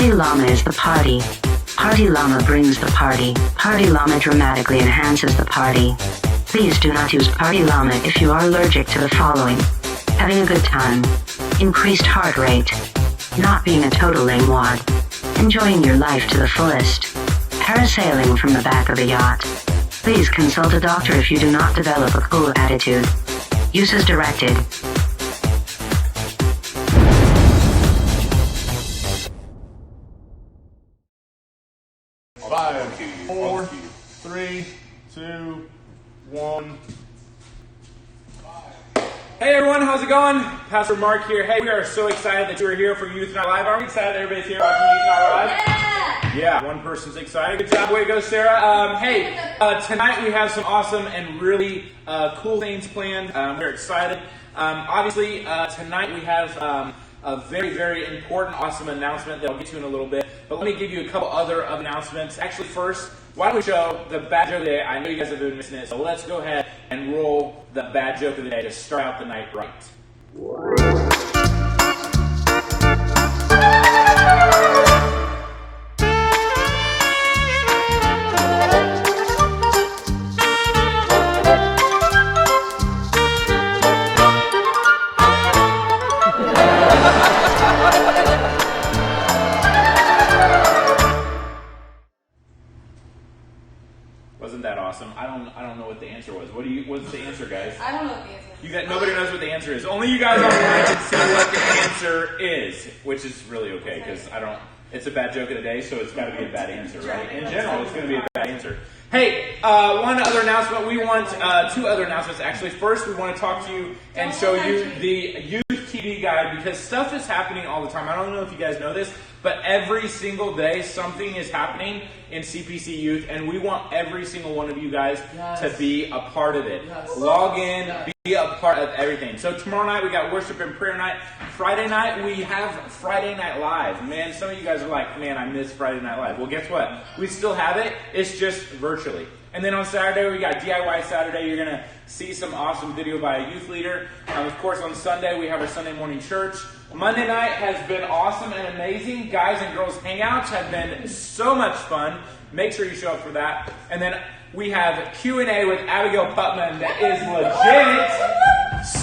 Party Llama is the party. Party Llama brings the party. Party Llama dramatically enhances the party. Please do not use Party Llama if you are allergic to the following: having a good time, increased heart rate, not being a total lame wad, enjoying your life to the fullest, parasailing from the back of a yacht. Please consult a doctor if you do not develop a cool attitude. Use as directed. 5, 4, 3, 2, 1. Hey everyone, how's it going? Pastor Mark here. Hey, we are so excited that you are here for Youth Night Live. Aren't we excited that everybody's here watching Youth Night Live? Yeah, one person's excited. Good job, way to go, Sarah. Tonight we have some awesome and really cool things planned. We're excited. Obviously, tonight we have a very, very important, awesome announcement that I'll get to in a little bit. But let me give you a couple other announcements. Actually, first, why don't we show the bad joke of the day? I know you guys have been missing it, so let's go ahead and roll the bad joke of the day to start out the night right. Wasn't that awesome? I don't know what the answer was. What's the answer, guys? I don't know what the answer is. Nobody knows what the answer is. Only you guys online can see what the answer is, which is really okay because it's a bad joke of the day, so it's got to be a bad answer, right? In general, it's going to be a bad answer. Hey, one other announcement. We want two other announcements actually. First, we want to talk to you and show you the Youth TV guide because stuff is happening all the time. I don't know if you guys know this, but every single day something is happening in CPC Youth, and we want every single one of you guys to be a part of it. Log in, be a part of everything. So tomorrow night we got worship and prayer night. Friday night we have Friday Night Live. Man, some of you guys are like, man, I miss Friday Night Live. Well, guess what? We still have it. It's just virtually. And then on Saturday we got DIY Saturday. You're going to see some awesome video by a youth leader. Of course, on Sunday we have our Sunday morning church. Monday night has been awesome and amazing. Guys and girls hangouts have been so much fun. Make sure you show up for that. And then we have Q&A with Abigail Putman that is legit.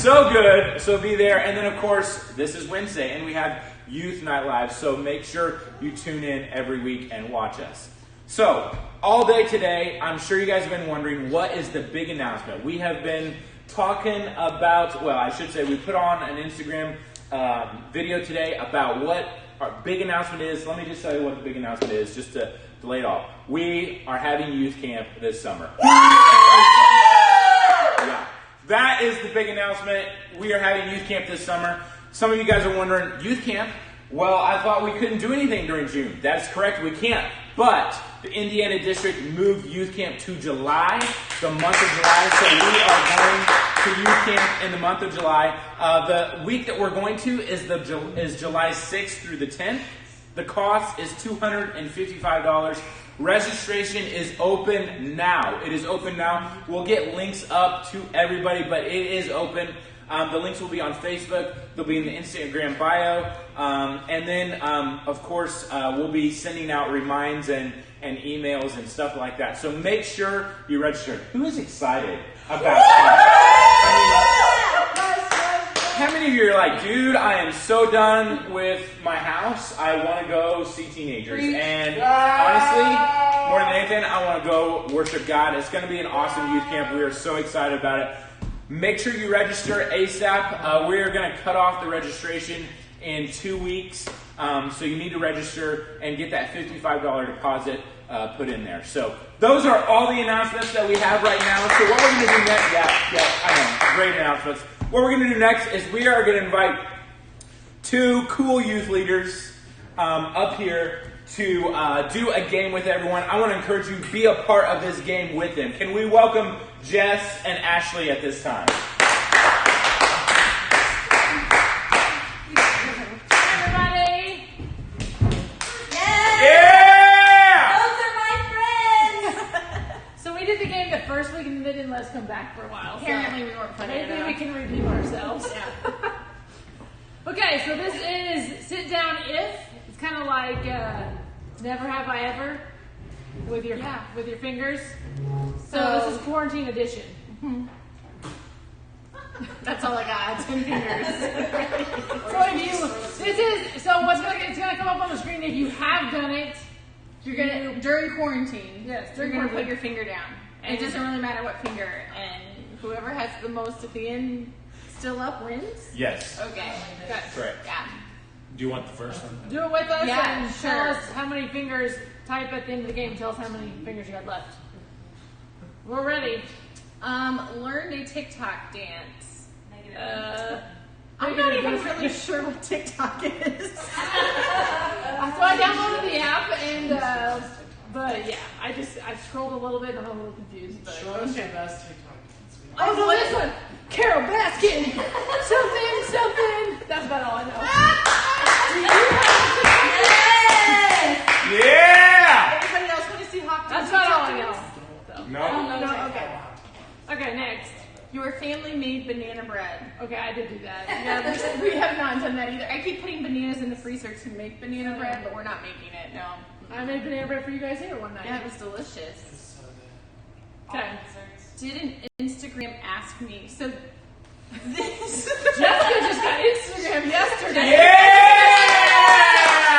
So good. So be there. And then, of course, this is Wednesday, and we have Youth Night Live. So make sure you tune in every week and watch us. So, all day today, I'm sure you guys have been wondering, what is the big announcement? We have been talking about, well, I should say we put on an Instagram video today about what our big announcement is. Let me just tell you what the big announcement is, just to lay it off. We are having youth camp this summer. Yeah, that is the big announcement. We are having youth camp this summer. Some of you guys are wondering, youth camp? Well, I thought we couldn't do anything during June. That's correct, we can't. But the Indiana District moved youth camp to July, the month of July. So we are going to youth camp in the month of July. The week that we're going to is July 6th through the 10th. The cost is $255. Registration is open now. It is open now. We'll get links up to everybody, but it is open. The links will be on Facebook. They'll be in the Instagram bio. And then, of course, we'll be sending out reminds and emails and stuff like that. So make sure you register. Who is excited about that? How many of you are like, dude, I am so done with my house. I want to go see teenagers. And honestly, more than anything, I want to go worship God. It's going to be an awesome youth camp. We are so excited about it. Make sure you register ASAP. We are going to cut off the registration in 2 weeks. So you need to register and get that $55 deposit put in there. So those are all the announcements that we have right now. So what we're going to do next, I know, great announcements. What we're going to do next is we are going to invite two cool youth leaders up here to do a game with everyone. I want to encourage you to be a part of this game with them. Can we welcome Jess and Ashley at this time? Everybody! Yeah! Those are my friends! So we did the game the first week and they didn't let us come back for a while. Apparently we weren't funny Maybe enough. we can redeem ourselves. Okay, so this is Sit Down If. It's kind of like Never Have I Ever with your fingers. So this is quarantine edition. That's all I got. 10 fingers. So it's gonna come up on the screen if you have done it. You're gonna during quarantine. Yes, You're during gonna quarantine. put your finger down, and it doesn't really matter what finger. And whoever has the most at the end, still up, wins. Yes. Okay. Good. Correct. Yeah. Do you want the first one? Do it with us Yeah, and sure. tell us how many fingers. Type at the end of the game. Tell us how many fingers you got left. We're ready. Learned a TikTok dance. I'm I'm not even really sure what TikTok is. So I downloaded the app and but yeah, I scrolled a little bit and I'm a little confused. But Show us your best TikTok. oh no, this one, Carol Baskin, something. That's about all I know. Yeah! Anybody else want to see hot? That's about all I know. So. No. No, okay. Okay, next. Your family made banana bread. Okay, I did do that. Yeah, we have not done that either. I keep putting bananas in the freezer to make banana bread, but we're not making it. No. I made banana bread for you guys here one night. Yeah, it was delicious. So Okay. Did an Instagram ask me? So this Jessica just got Instagram yesterday. Yeah!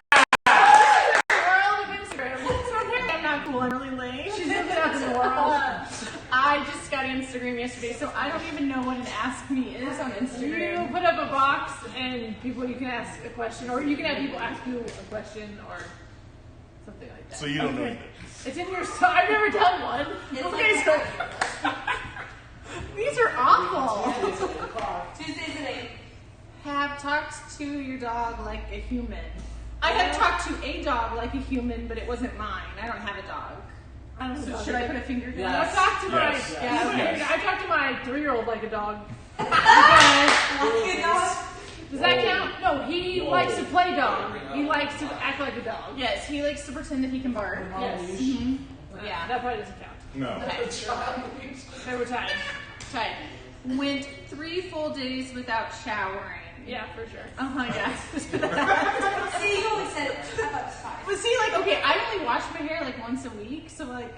World of Instagram. So apparently I'm not cool. I'm really lame. She's looking out in the world. I just got Instagram yesterday, so I don't even know what an ask me is on You Instagram. put up a box and you can ask a question, or you can have people ask you a question, or something like that. you don't know either. It's in your. I've never done one. Okay, so these are awful. Tuesdays at 8. Have talked to your dog like a human. I have talked to a dog like a human, but it wasn't mine. I don't have a dog. I don't So know. should I put a finger down? I talked to my. Yes. Yeah. I talked to my 3-year-old like a dog. You know? Does that count? No, he likes to play dog. He likes to act like a dog. Yes, he likes to pretend that he can bark. Yes. Yeah. That probably doesn't count. No. Okay. They were tired. Try. Went 3 full days without showering. Yeah, for sure. Oh my god. See, you always said it. I thought it was fine. But see, like, okay, I only wash my hair like once a week, so like,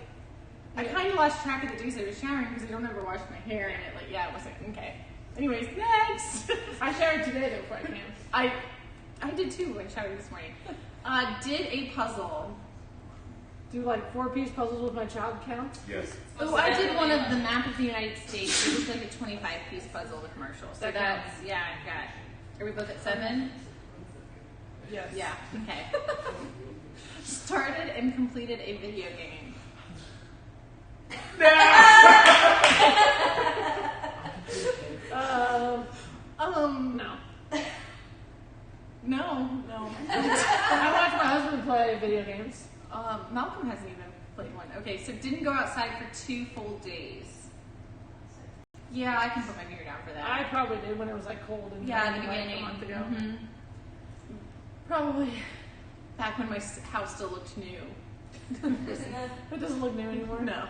I kind of lost track of the days I was showering because I don't ever wash my hair, and it like, yeah, it wasn't okay. Anyways, next. I showered today though before I came. I did too. I showered this morning. Did a puzzle. Do like 4-piece puzzles with my child count? Yes. Oh, I did one of the map of the United States. It was like a 25-piece puzzle, the commercial. So That that's, counts. yeah, I got. Are we both at 7? Yes. Yeah, okay. Started and completed a video game. No. No. I watch my husband play video games. Malcolm hasn't even played one. Okay, so didn't go outside for 2 full days. Yeah, I can put my finger down for that. I probably did when it was like cold and Yeah, in rainy, the like, beginning. a month ago. Mhm. Probably. Back when my house still looked new. It doesn't look new anymore. No.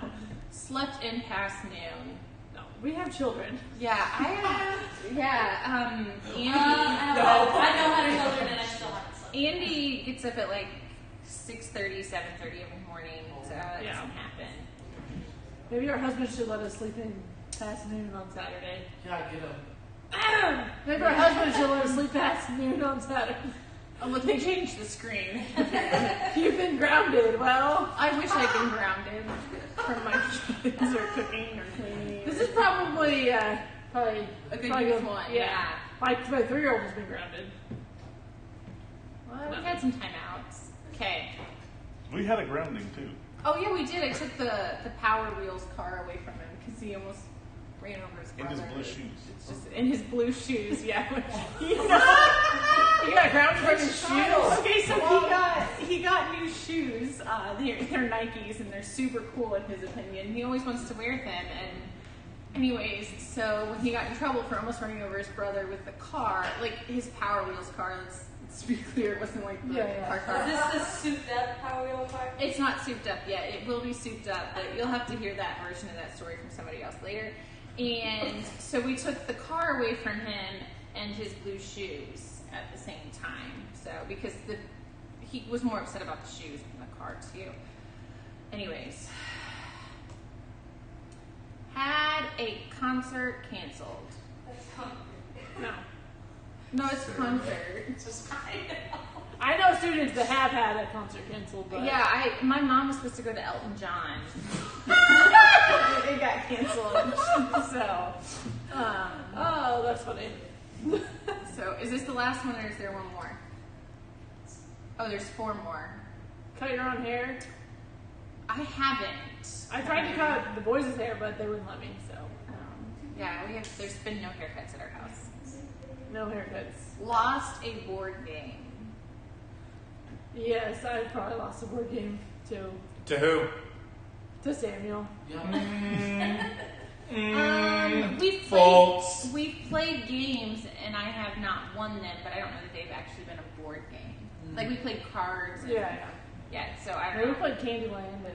Slept in past noon. No. We have children. Yeah, I have. Yeah, Andy. I know how to children and I still haven't slept. Andy gets up at like 6:30, 7:30 every morning, so that Yeah. doesn't happen. Maybe our husband should let us sleep in past noon on Saturday. Yeah, get him. Maybe our husband should let us sleep past noon on Saturday. Oh, look, they changed the screen. You've been grounded. Well, I wish I'd been grounded from my kids or cooking or cleaning. this is probably probably A good probably youth one, yeah. My 3-year-old has been grounded. Well, we had some timeouts. Okay. We had a grounding too. Oh yeah, we did. I took the Power Wheels car away from him because he almost ran over his In brother. his blue shoes. It's just in his blue shoes. Yeah. You got grounded from his shoes. Okay, so he got new shoes. They're Nikes and they're super cool in his opinion. He always wants to wear them. And anyways, so when he got in trouble for almost running over his brother with the car, like his Power Wheels car. Let's be clear, it wasn't like the Yeah. car. Is this the souped up Power Wheel car? It's not souped up yet. It will be souped up, but you'll have to hear that version of that story from somebody else later. And so we took the car away from him and his blue shoes at the same time. So because he was more upset about the shoes than the car too. Anyways, had a concert canceled. No. No, it's concert. It's just kind I know students that have had a concert canceled, but Yeah, my mom was supposed to go to Elton John. It got canceled. So, oh, that's funny. so is this the last one or is there one more? Oh, there's 4 more. Cut your own hair. I haven't. I tried to cut the boys' hair, but they wouldn't let me. So Yeah, there's been no haircuts at our house. no haircuts. Lost a board game. Yes, I probably lost a board game too. To who? To Samuel. We've played games and I have not won them, but I don't know that they've actually been a board game. Like we played cards. And, Yeah. Yeah. So I We don't know. played Candyland, and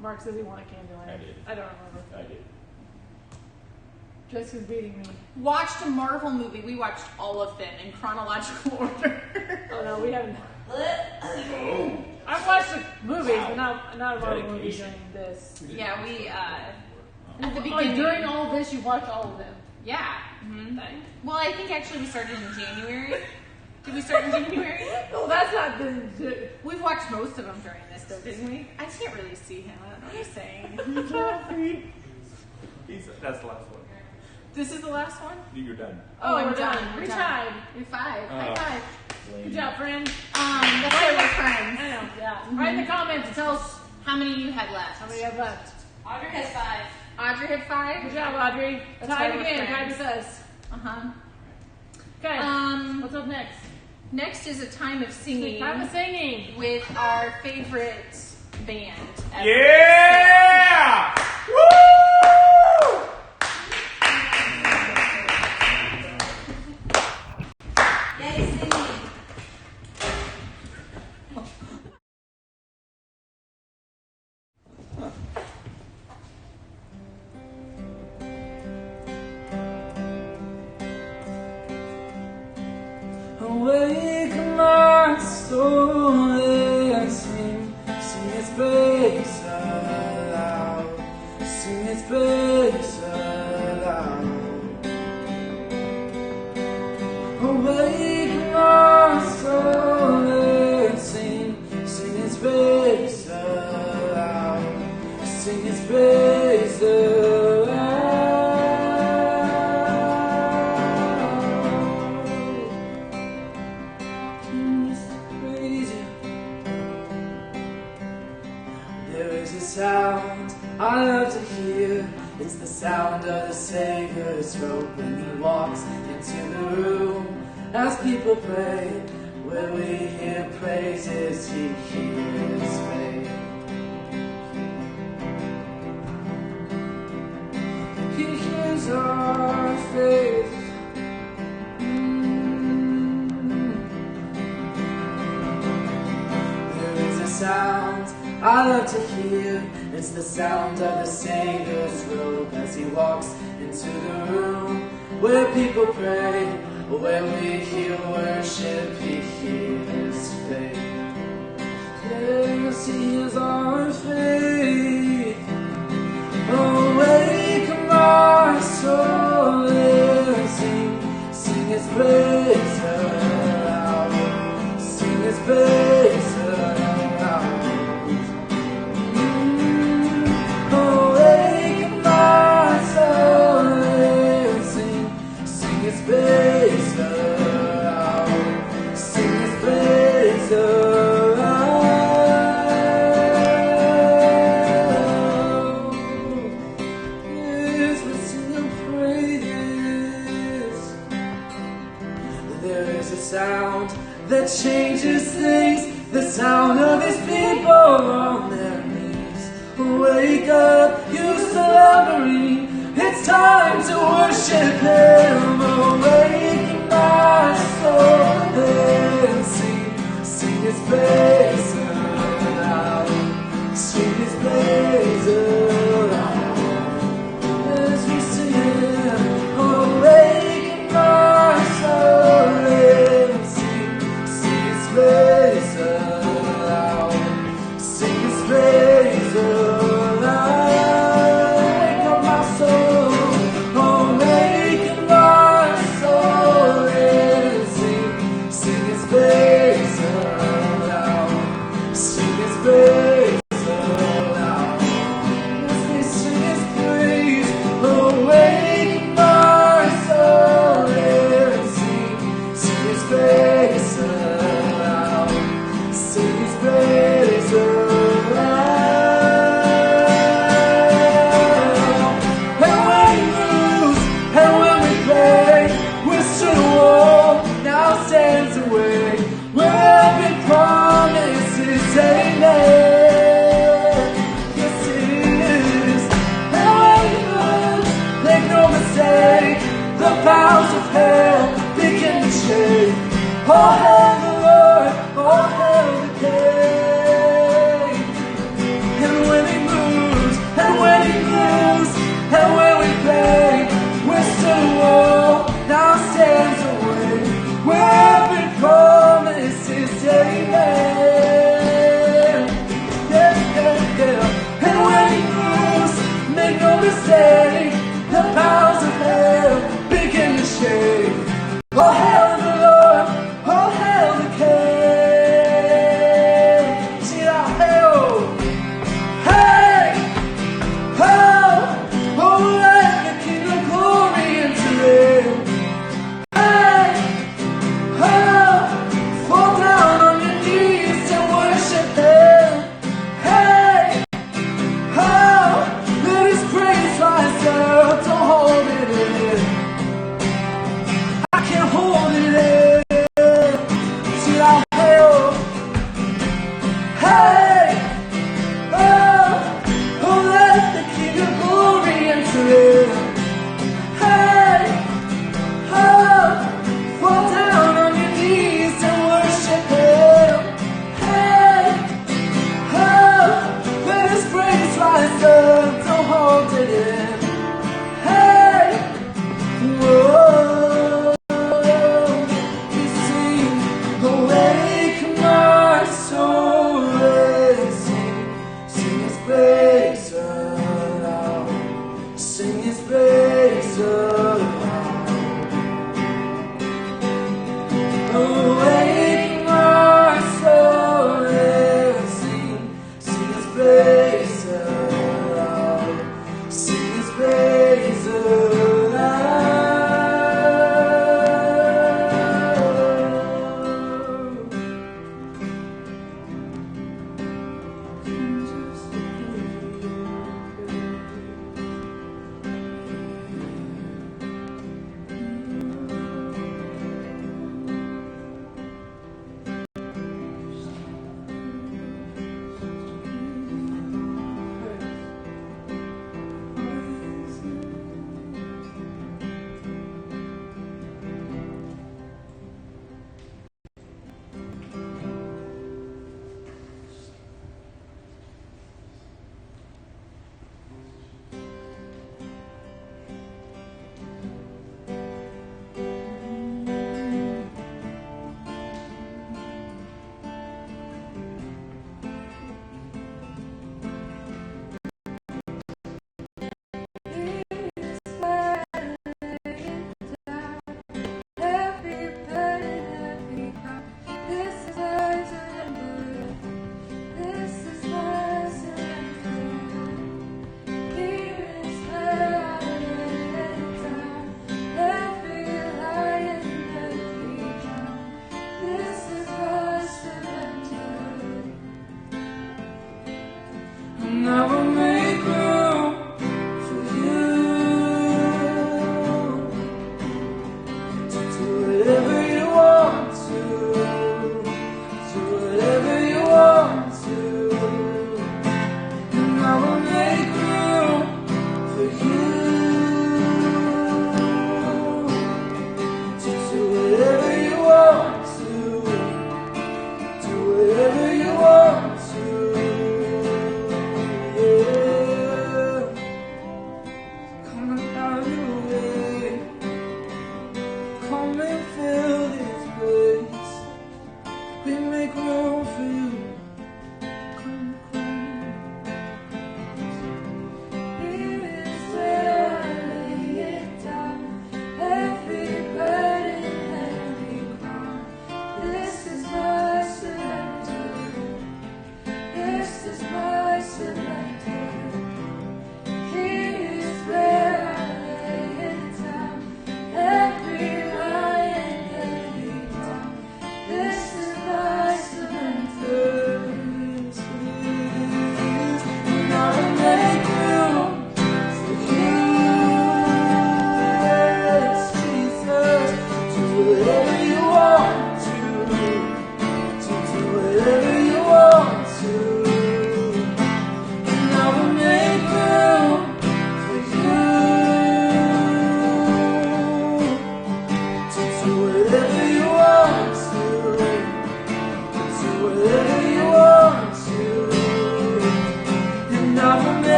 Mark says he wanted Candyland. I did. I don't remember. I did. Jessica's beating me. Watched a Marvel movie. We watched all of them in chronological order. Oh no, we haven't. Oh. I've watched the movies, but not a Marvel movie Dedication. during this. Yeah, we at the Oh, beginning. during all this, you watched all of them. Yeah. hmm Dang. Well, I think actually we started in January. Did we start in January? No, that's not the. We've watched most of them during this, though, didn't we? I can't really see him. I don't know what he's saying. That's the last one. This is the last one? You're done. Oh, we're I'm done. done. We're We done. tied. You're 5. Oh. High five. Good job, friend. That's why we're friends. I know. Yeah. Write in the comments and tell us How many you had left? how many you have left. Audrey has 5. Audrey had 5. Good job, Audrey. That's Tied why we're again. Tied friends. with us. Uh-huh. Okay. What's up next? Next is a time of singing Time of singing. with our favorite band. ever. Yeah! Woo! Yay, singing. Awake my soul and sing its praise aloud, sing its praise aloud. Awake my soul and sing its praise aloud, sing its praise aloud. There is a sound I love to hear. It's the sound of the Savior's robe when he walks into the room. As people pray, where we hear praises, he hears faith. He hears our faith. There is a sound I love to hear. It's the sound of the Savior's robe as he walks into the room where people pray, where we hear worship, he hears faith. Yes, he hears our faith. Awake my soul and sing his praise aloud, sing his praise aloud. Awake my soul and sing his praise aloud, sing his praise aloud. Yes, we sing and praises. There is a sound that changes things, the sound of his people on their knees. Wake up, you slumbering, it's time to worship him. Awake my soul and sing his praise aloud, sing his praise aloud. As we sing, awake my soul and sing his praise aloud. the powers of hell begin to shake. All hail the Lord, all hail the King. And when he moves, and when he moves, and when we pray, we're still wall now stands away, where every promise is amen. Yeah, yeah, yeah. And when he moves, make no mistake, the powers of hell begin to shake. All hail the Lord, all hail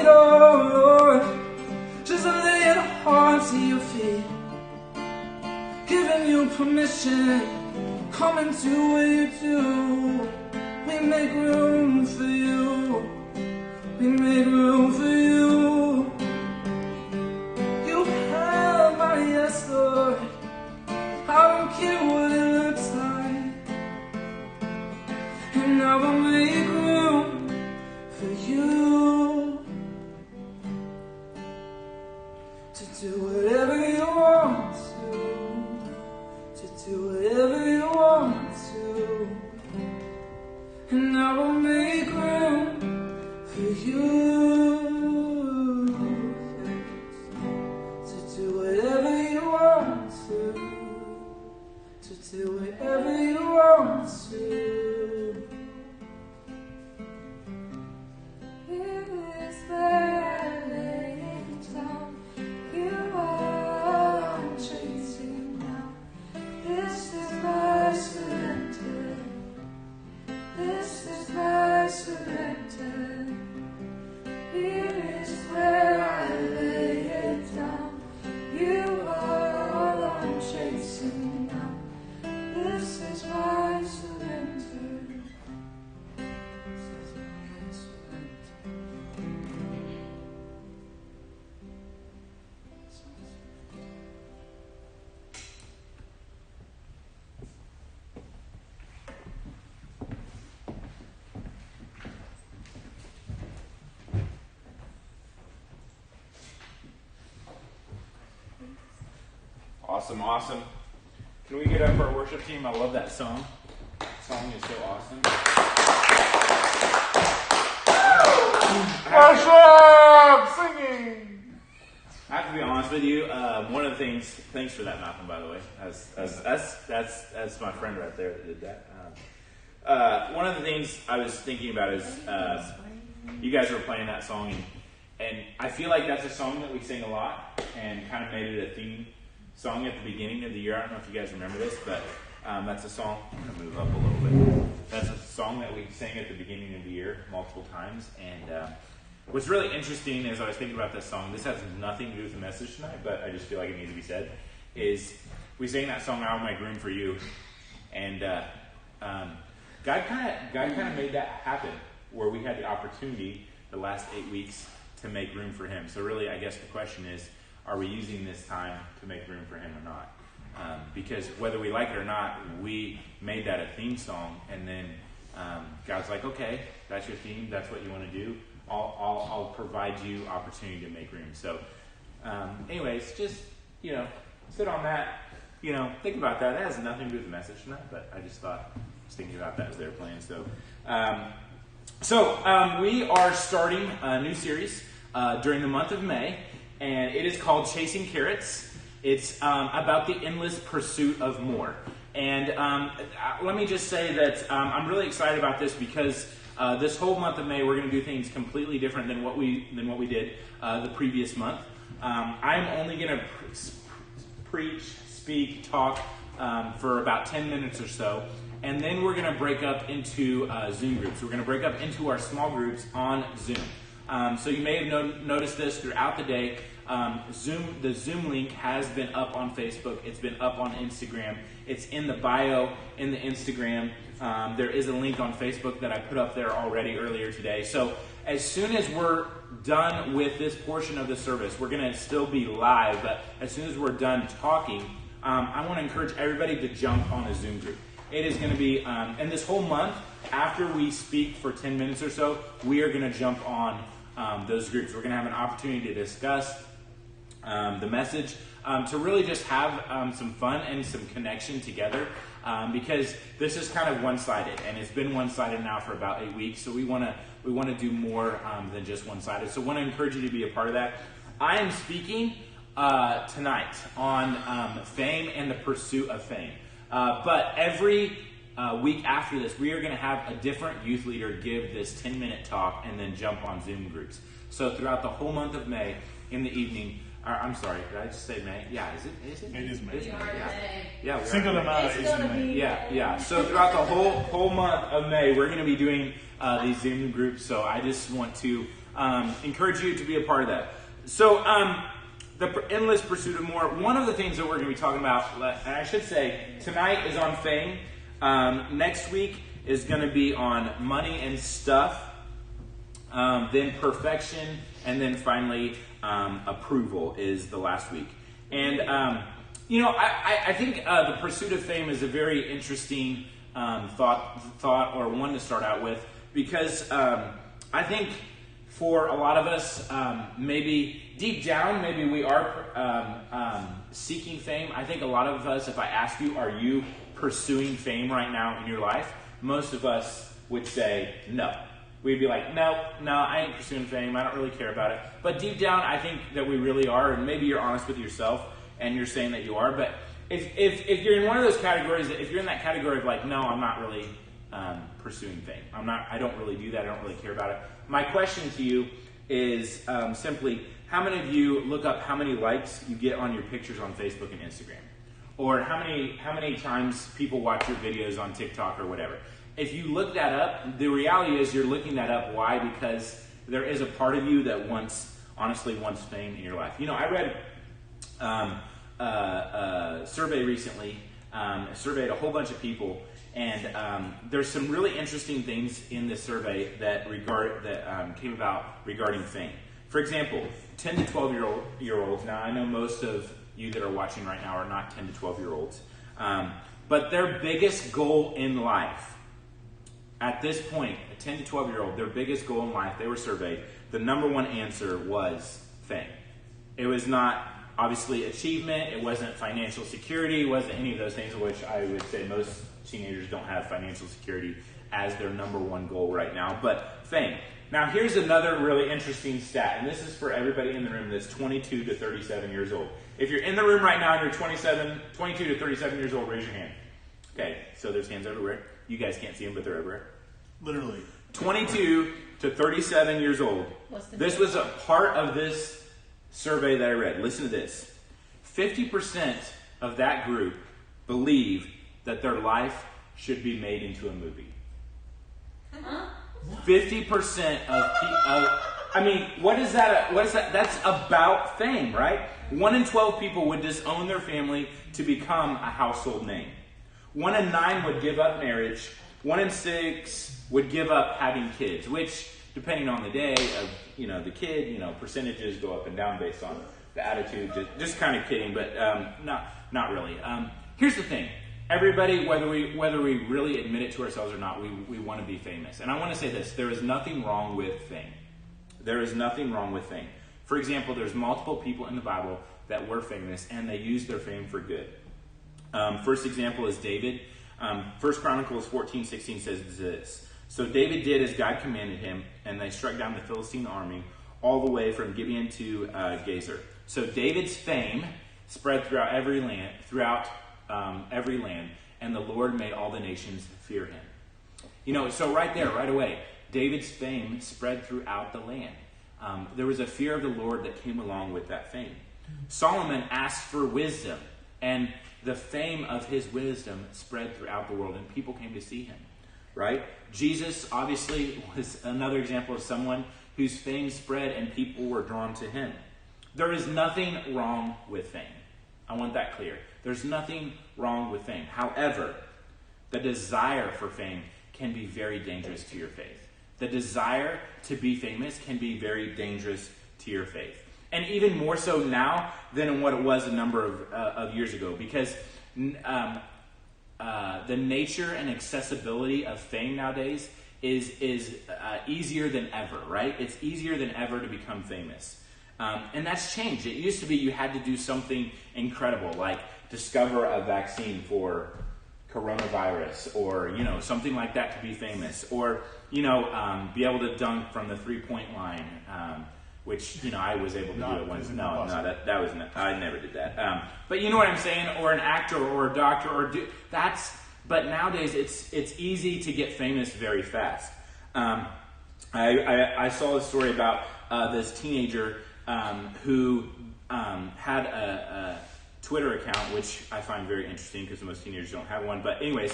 it all, Lord. Just laying our hearts at your feet, giving you permission, coming to where you do. We make room for you. We make room for you. You have my yes, Lord. I don't care what it looks like, and I will make room for you to do whatever you want to do whatever you want to, and I will make room for you to do whatever you want to do whatever you want to. Here is where I lay it down. You are I'm chasing now. This is my surrender. This is my surrender. Here is where I lay it down. You are all I'm chasing now. This is my surrender. This is my surrender. Awesome, awesome. Can we get up our worship team? I love that song. That song is so awesome. Worship! Singing! I have to be honest with you. One of the things. Thanks for that, Malcolm. By the way, that's my friend right there that did that. One of the things I was thinking about is you guys were playing that song, and I feel like that's a song that we sing a lot, and kind of made it a theme song at the beginning of the year. I don't know if you guys remember this, but that's a song. I'm gonna move up a little bit. That's a song that we sang at the beginning of the year multiple times, and what's really interesting as I was thinking about this song, this has nothing to do with the message tonight, but I just feel like it needs to be said, is we sang that song, I Will Make Room for You, and God kind of made that happen, where we had the opportunity the last 8 weeks to make room for Him. So really, I guess the question is, are we using this time to make room for Him or not? Because whether we like it or not, we made that a theme song, and then God's like, okay, that's your theme, that's what you want to do. I'll provide you opportunity to make room. So, anyways, just sit on that. Think about that. That has nothing to do with the message tonight, but I just thought I was thinking about that as they were playing. So, we are starting a new series during the month of May, and it is called Chasing Carrots. It's about the endless pursuit of more. And let me just say that I'm really excited about this because this whole month of May we're going to do things completely different than what we did the previous month. I'm only going to preach, speak, talk for about 10 minutes or so, and then we're going to break up into Zoom groups. We're going to break up into our small groups on Zoom. So you may have noticed this throughout the day. The Zoom link has been up on Facebook. It's been up on Instagram. It's in the bio in the Instagram. There is a link on Facebook that I put up there already earlier today. So as soon as we're done with this portion of the service, we're going to still be live, but as soon as we're done talking, I want to encourage everybody to jump on a Zoom group. It is going to be, and this whole month, after we speak for 10 minutes or so, we are going to jump on those groups. We're going to have an opportunity to discuss the message, to really just have some fun and some connection together, because this is kind of one-sided, and it's been one-sided now for about 8 weeks. So we want to do more than just one-sided. So I want to encourage you to be a part of that. I am speaking tonight on fame and the pursuit of fame. But every week after this, we are going to have a different youth leader give this 10-minute talk and then jump on Zoom groups. So throughout the whole month of May, in the evening. I'm sorry, did I just say May? Yeah, is it? It is May. It's May. Yeah, Cinco de Mayo is in May. Yeah. So throughout the whole month of May, we're going to be doing these Zoom groups. So I just want to encourage you to be a part of that. So, the endless pursuit of more. One of the things that we're going to be talking about, and I should say, tonight is on fame. Next week is going to be on money and stuff. Then perfection, and then finally approval is the last week. And I think the pursuit of fame is a very interesting thought or one to start out with, because I think for a lot of us, maybe deep down, maybe we are seeking fame. I think a lot of us, if I ask you, are you pursuing fame right now in your life? Most of us would say no. We'd be like, no, I ain't pursuing fame. I don't really care about it. But deep down, I think that we really are, and maybe you're honest with yourself and you're saying that you are. But if you're in one of those categories, if you're in that category of like, no, I'm not really pursuing fame. I don't really do that. I don't really care about it. My question to you is simply, how many of you look up how many likes you get on your pictures on Facebook and Instagram? Or how many times people watch your videos on TikTok or whatever? If you look that up, the reality is you're looking that up. Why? Because there is a part of you that honestly wants fame in your life. I read a survey recently, surveyed a whole bunch of people, and there's some really interesting things in this survey that came about regarding fame. For example, 10 to 12-year-olds. Now, I know most of you that are watching right now are not 10 to 12-year-olds, but their biggest goal in life, at this point, a 10 to 12-year-old, their biggest goal in life, they were surveyed, the number one answer was fame. It was not, obviously, achievement. It wasn't financial security. It wasn't any of those things, which I would say most teenagers don't have financial security as their number one goal right now, but fame. Now, here's another really interesting stat, and this is for everybody in the room that's 22 to 37 years old. If you're in the room right now and you're 22 to 37 years old, raise your hand. Okay, so there's hands everywhere. You guys can't see them, but they're everywhere. Literally. 22 to 37 years old. This was a part of this survey that I read. Listen to this. 50% of that group believe that their life should be made into a movie. 50% what is that? That's about fame, right? 1 in 12 people would disown their family to become a household name. 1 in 9 would give up marriage. 1 in 6 would give up having kids, which, depending on the day of, the kid, percentages go up and down based on the attitude. Just kind of kidding, but not really. Here's the thing. Everybody, whether we really admit it to ourselves or not, we want to be famous. And I want to say this. There is nothing wrong with fame. There is nothing wrong with fame. For example, there's multiple people in the Bible that were famous, and they used their fame for good. First example is David. 1 Chronicles 14:16 says this. So David did as God commanded him, and they struck down the Philistine army all the way from Gibeon to Gezer. So David's fame spread throughout every land, and the Lord made all the nations fear him. So right there, right away, David's fame spread throughout the land. There was a fear of the Lord that came along with that fame. Solomon asked for wisdom, and the fame of his wisdom spread throughout the world, and people came to see him, right? Jesus, obviously, was another example of someone whose fame spread and people were drawn to him. There is nothing wrong with fame. I want that clear. There's nothing wrong with fame. However, the desire for fame can be very dangerous to your faith. The desire to be famous can be very dangerous to your faith. And even more so now than what it was a number of years ago, because the nature and accessibility of fame nowadays is easier than ever, right? It's easier than ever to become famous. And that's changed. It used to be you had to do something incredible, like discover a vaccine for coronavirus, or something like that to be famous, or be able to dunk from the 3-point line, which I was able to do it once. No, that was I never did that. But you know what I'm saying, or an actor, or a doctor, But nowadays it's easy to get famous very fast. I saw a story about this teenager who had a Twitter account, which I find very interesting because most teenagers don't have one. But anyways,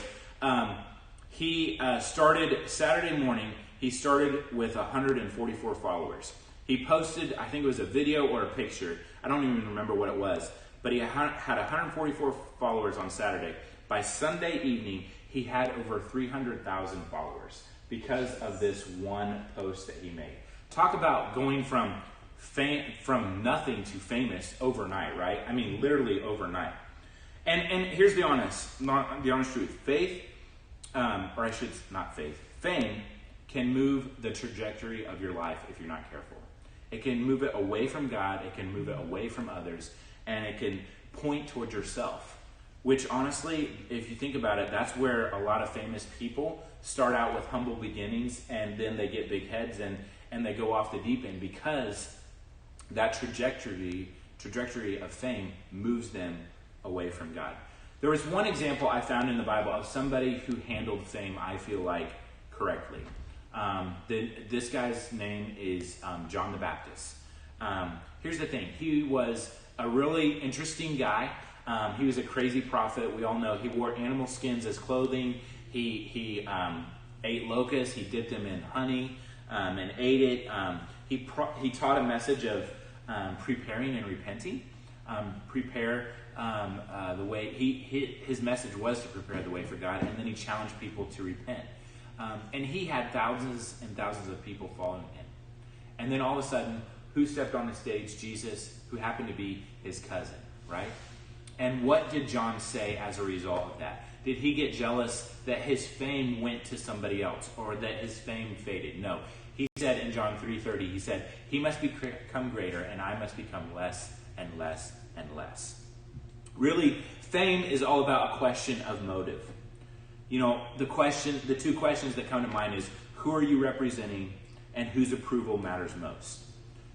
He started Saturday morning. He started with 144 followers. He posted, I think it was a video or a picture. I don't even remember what it was. But he had 144 followers on Saturday. By Sunday evening, he had over 300,000 followers because of this one post that he made. Talk about going from nothing to famous overnight, right? I mean, literally overnight. And here's the honest truth. Fame can move the trajectory of your life if you're not careful. It can move it away from God, it can move it away from others, and it can point towards yourself. Which honestly, if you think about it, that's where a lot of famous people start out with humble beginnings, and then they get big heads and they go off the deep end, because that trajectory of fame moves them away from God. There was one example I found in the Bible of somebody who handled fame, I feel like, correctly. This guy's name is John the Baptist. Here's the thing. He was a really interesting guy. He was a crazy prophet. We all know he wore animal skins as clothing. He ate locusts. He dipped them in honey and ate it. He taught a message of preparing and repenting. Prepare the way. His message was to prepare the way for God, and then he challenged people to repent. And he had thousands and thousands of people following him. And then all of a sudden, who stepped on the stage? Jesus, who happened to be his cousin, right? And what did John say as a result of that? Did he get jealous that his fame went to somebody else, or that his fame faded? No. He said in John 3:30, he said, he must become greater, and I must become less and less and less. Really, fame is all about a question of motive. You know, the two questions that come to mind is, who are you representing, and whose approval matters most?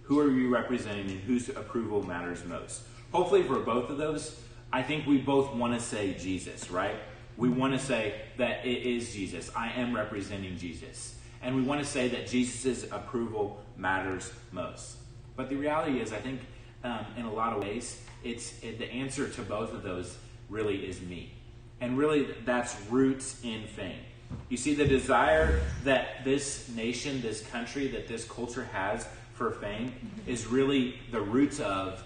Who are you representing, and whose approval matters most? Hopefully for both of those, I think we both want to say Jesus, right? We want to say that it is Jesus. I am representing Jesus. And we want to say that Jesus' approval matters most. But the reality is, I think, in a lot of ways, the answer to both of those really is me. And really, that's roots in fame. You see, the desire that this nation, this country, that this culture has for fame is really the roots of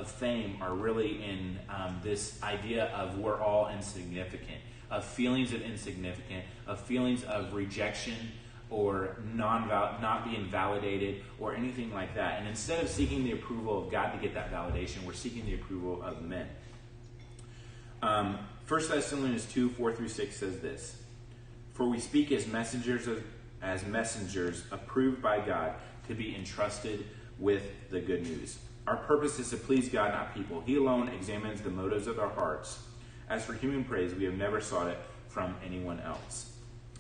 fame are really in this idea of we're all insignificant, of feelings of insignificant, of feelings of rejection or not being validated or anything like that. And instead of seeking the approval of God to get that validation, we're seeking the approval of men. 1 Thessalonians 2:4-6 says this: "For we speak as messengers approved by God to be entrusted with the good news. Our purpose is to please God, not people. He alone examines the motives of our hearts. As for human praise, we have never sought it from anyone else."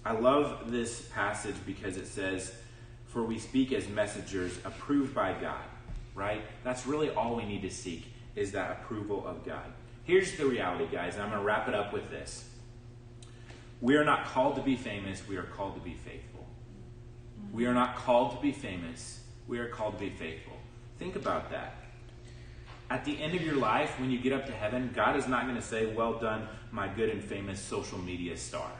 I love this passage because it says, "For we speak as messengers approved by God," right? That's really all we need to seek, is that approval of God. Here's the reality, guys, and I'm going to wrap it up with this. We are not called to be famous. We are called to be faithful. We are not called to be famous. We are called to be faithful. Think about that. At the end of your life, when you get up to heaven, God is not going to say, "Well done, my good and famous social media star."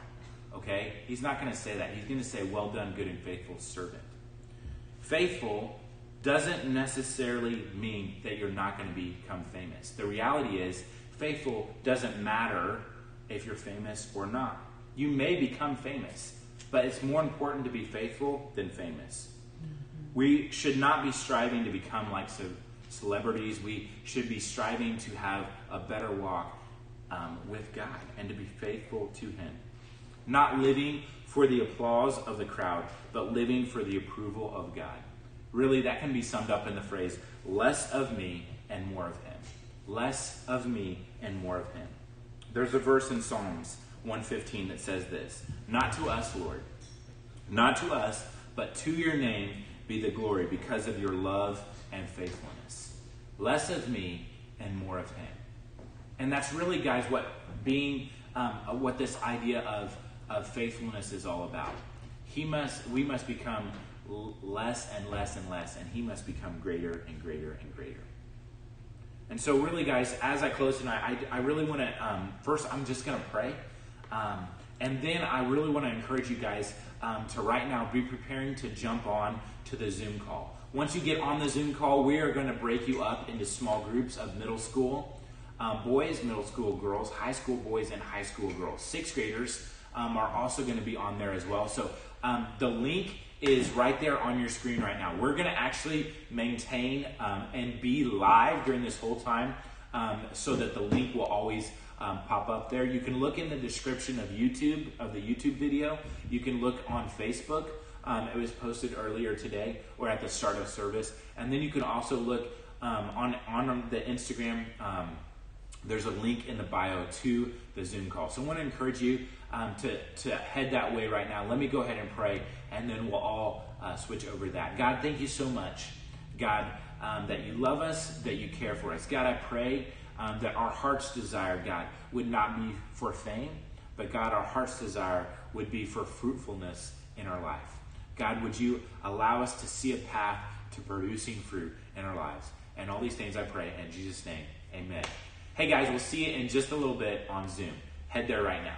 Okay? He's not going to say that. He's going to say, "Well done, good and faithful servant." Faithful doesn't necessarily mean that you're not going to become famous. The reality is, faithful doesn't matter if you're famous or not. You may become famous, but it's more important to be faithful than famous. We should not be striving to become like celebrities. We should be striving to have a better walk with God and to be faithful to Him. Not living for the applause of the crowd, but living for the approval of God. Really, that can be summed up in the phrase, less of me and more of Him. Less of me and more of Him. There's a verse in Psalms 115 that says this: "Not to us, Lord, not to us, but to your name be the glory because of your love and faithfulness." Less of me and more of Him. And that's really, guys, what this idea of faithfulness is all about. We must become less and less and less, and He must become greater and greater and greater. And so really, guys, as I close tonight, I really want to, first, I'm just going to pray. And then I really want to encourage you guys to right now be preparing to jump on to the Zoom call. Once you get on the Zoom call, we are going to break you up into small groups of middle school boys, middle school girls, high school boys, and high school girls. 6th graders are also going to be on there as well. So the link is right there on your screen right now. We're going to actually maintain and be live during this whole time so that the link will always pop up there. You can look in the description of YouTube, of the YouTube video. You can look on Facebook. It was posted earlier today or at the start of service. And then you can also look on the Instagram. There's a link in the bio to the Zoom call. So I want to encourage you to head that way right now. Let me go ahead and pray, and then we'll all switch over to that. God, thank you so much, God, that you love us, that you care for us. God, I pray that our heart's desire, God, would not be for fame, but God, our heart's desire would be for fruitfulness in our life. God, would you allow us to see a path to producing fruit in our lives? And all these things I pray in Jesus' name, amen. Hey guys, we'll see you in just a little bit on Zoom. Head there right now.